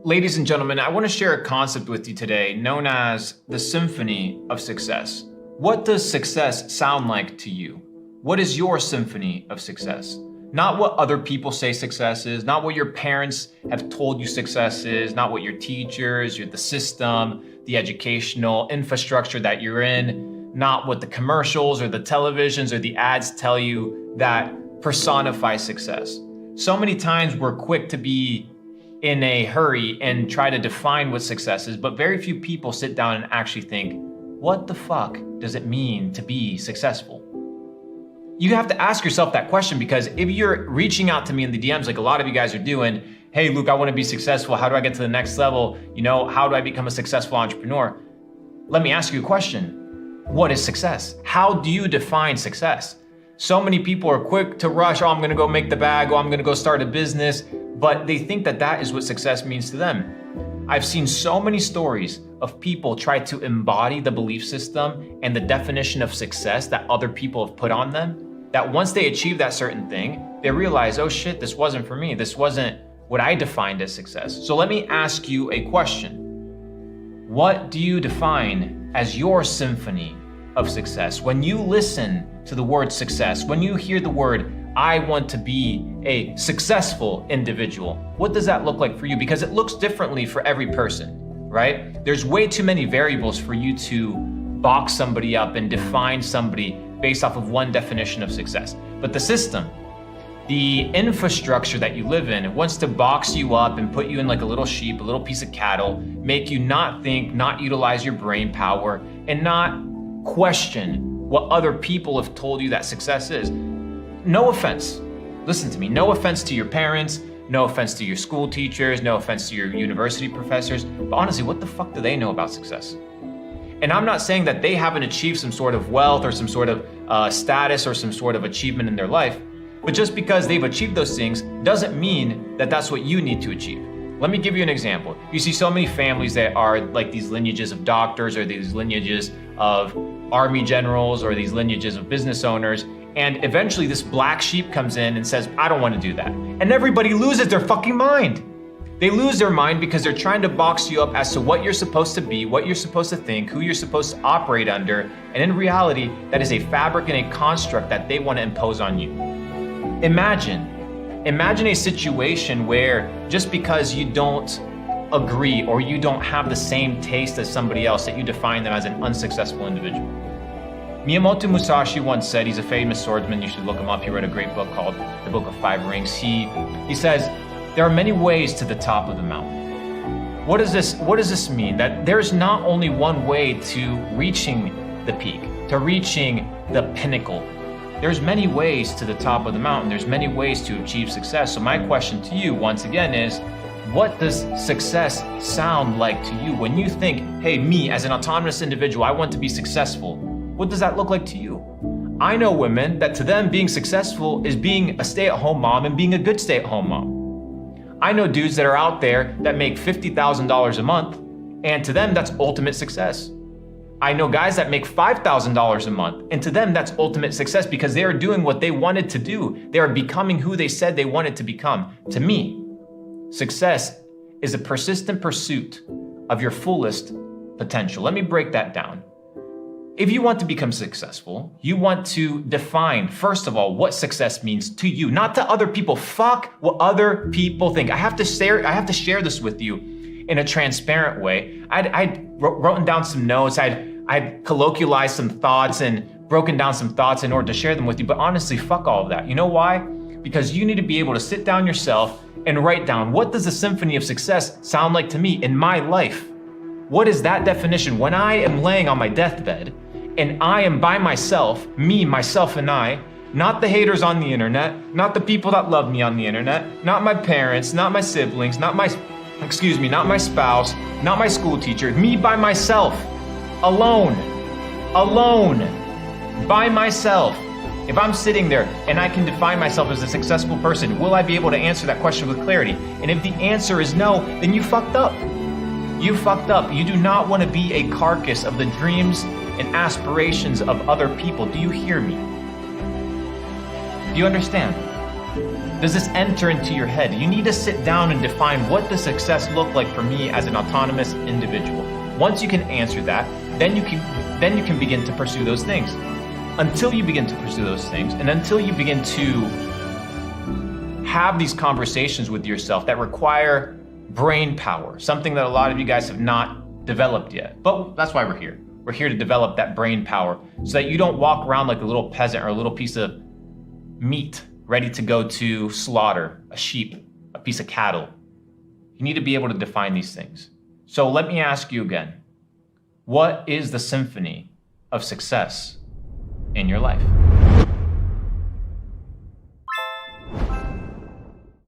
ladies and gentlemen, I want to share a concept with you today known as the symphony of success. What does success sound like to you? What is your symphony of success? Not what other people say success is, not what your parents have told you success is, not what your teachers, the system, the educational infrastructure that you're in, not what the commercials or the televisions or the ads tell you that personify success. So many times we're quick to be in a hurry and try to define what success is, but very few people sit down and actually think, what the fuck does it mean to be successful? You have to ask yourself that question, because if you're reaching out to me in the DMs like a lot of you guys are doing, hey Luke, I want to be successful. How do I get to the next level? How do I become a successful entrepreneur? Let me ask you a question. What is success? How do you define success? So many people are quick to rush, I'm gonna go make the bag, I'm gonna go start a business, but they think that that is what success means to them. I've seen so many stories of people try to embody the belief system and the definition of success that other people have put on them, that once they achieve that certain thing, they realize, oh shit, this wasn't for me. This wasn't what I defined as success. So let me ask you a question. What do you define as your symphony of success? When you listen to the word success, when you hear the word, I want to be a successful individual, what does that look like for you? Because it looks differently for every person, right? There's way too many variables for you to box somebody up and define somebody based off of one definition of success. But the system, the infrastructure that you live in, wants to box you up and put you in like a little sheep, a little piece of cattle, make you not think, not utilize your brain power, and not question what other people have told you that success is. No offense, listen to me, no offense to your parents, no offense to your school teachers, no offense to your university professors, but honestly, what the fuck do they know about success? And I'm not saying that they haven't achieved some sort of wealth or some sort of status or some sort of achievement in their life, but just because they've achieved those things doesn't mean that that's what you need to achieve. Let me give you an example. You see so many families that are like these lineages of doctors or these lineages of army generals or these lineages of business owners, and eventually this black sheep comes in and says, I don't want to do that. And everybody loses their fucking mind. They lose their mind because they're trying to box you up as to what you're supposed to be, what you're supposed to think, who you're supposed to operate under. And in reality, that is a fabric and a construct that they want to impose on you. Imagine a situation where just because you don't agree or you don't have the same taste as somebody else, that you define them as an unsuccessful individual. Miyamoto Musashi once said, he's a famous swordsman, you should look him up. He wrote a great book called The Book of Five Rings. He says, there are many ways to the top of the mountain. What does this mean? That there's not only one way to reaching the peak, to reaching the pinnacle. There's many ways to the top of the mountain. There's many ways to achieve success. So my question to you once again is, what does success sound like to you? When you think, hey, me as an autonomous individual, I want to be successful. What does that look like to you? I know women that to them being successful is being a stay-at-home mom and being a good stay-at-home mom. I know dudes that are out there that make $50,000 a month, and to them that's ultimate success. I know guys that make $5,000 a month, and to them that's ultimate success because they are doing what they wanted to do. They are becoming who they said they wanted to become. To me, success is a persistent pursuit of your fullest potential. Let me break that down. If you want to become successful, you want to define, first of all, what success means to you, not to other people. Fuck what other people think. I have to share this with you in a transparent way. I'd written down some notes. I'd colloquialized some thoughts and broken down some thoughts in order to share them with you. But honestly, fuck all of that. You know why? Because you need to be able to sit down yourself and write down, what does the symphony of success sound like to me in my life? What is that definition? When I am laying on my deathbed and I am by myself, me, myself, and I, not the haters on the internet, not the people that love me on the internet, not my parents, not my siblings, not my spouse, not my school teacher, me by myself, alone, by myself. If I'm sitting there and I can define myself as a successful person, will I be able to answer that question with clarity? And if the answer is no, then you fucked up. You fucked up. You do not want to be a carcass of the dreams and aspirations of other people. Do you hear me? Do you understand? Does this enter into your head? You need to sit down and define, what does success look like for me as an autonomous individual? Once you can answer that, then you can begin to pursue those things. Until you begin to pursue those things, and until you begin to have these conversations with yourself that require brain power, something that a lot of you guys have not developed yet. But that's why we're here. We're here to develop that brain power so that you don't walk around like a little peasant or a little piece of meat ready to go to slaughter a sheep, a piece of cattle. You need to be able to define these things. So let me ask you again, what is the symphony of success in your life?